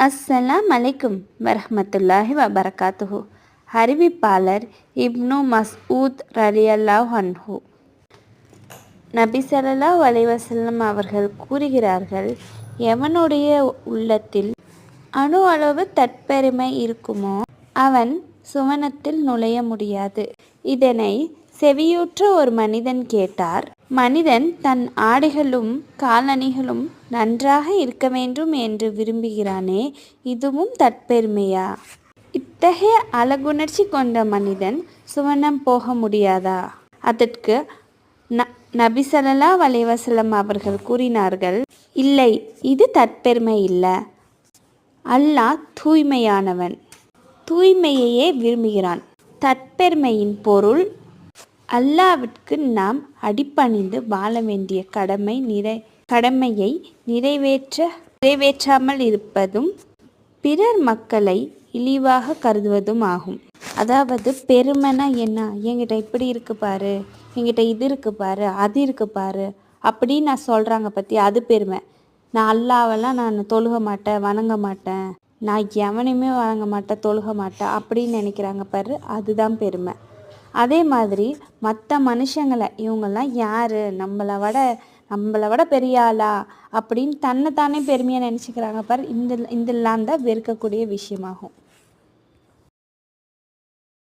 அஸ்ஸலாம் அலைக்கும் வரஹ்மத்துல்லாஹி வபரகாத்துஹு. அறிவிப்பாளர் இப்னு மஸ்ஊத் ரலியல்லாஹு அன்ஹு. நபி ஸல்லல்லாஹு அலைஹி வஸல்லம் அவர்கள் கூறுகிறார்கள், எவனுடைய உள்ளத்தில் அணு அளவு தற்பெருமை இருக்குமோ அவன் சுவனத்தில் நுழைய முடியாது. இதனை செவியுற்ற ஒரு மனிதன் கேட்டார். மனிதன் தன் ஆடைகளும் காலணிகளும் நன்றாக இருக்க வேண்டும் என்று விரும்புகிறானே, இதுவும் தற்பெருமையா? இத்தகைய அழகுணர்ச்சி கொண்ட மனிதன் சுவனம் போக முடியாதா? அதற்கு நபி ஸல்லல்லாஹு அலைஹி வஸல்லம் அவர்கள் கூறினார்கள், இல்லை, இது தற்பெருமை இல்லை. அல்லாஹ் தூய்மையானவன், தூய்மையையே விரும்புகிறான். தற்பெருமையின் பொருள் அல்லாஹ்விற்கு நாம் அடிபணிந்து வாழ வேண்டிய கடமையை நிறைவேற்றாமல் இருப்பதும் பிறர் மக்களை இழிவாக கருதுவதும் ஆகும். அதாவது பெருமைனா என்ன? என்கிட்ட இப்படி இருக்கு பாரு, என்கிட்ட இது இருக்கு பாரு, அது இருக்கு பாரு அப்படின்னு நான் சொல்கிறாங்க பற்றி, அது பெருமை. நான் அல்லாஹ்வெல்லாம் நான் தொழுக மாட்டேன், வணங்க மாட்டேன், நான் எவனையுமே வணங்க மாட்டேன், தொழுக மாட்டேன் அப்படின்னு நினைக்கிறாங்க பாரு, அதுதான் பெருமை. அதே மாதிரி மற்ற மனுஷங்களை, இவங்கெல்லாம் யார், நம்மளை விட பெரிய ஆளா அப்படின்னு தன்னைத்தானே பெருமையாக நினச்சிக்கிறாங்க பாரு, இதெல்லாம் தான் வெறுக்கக்கூடிய விஷயமாகும்.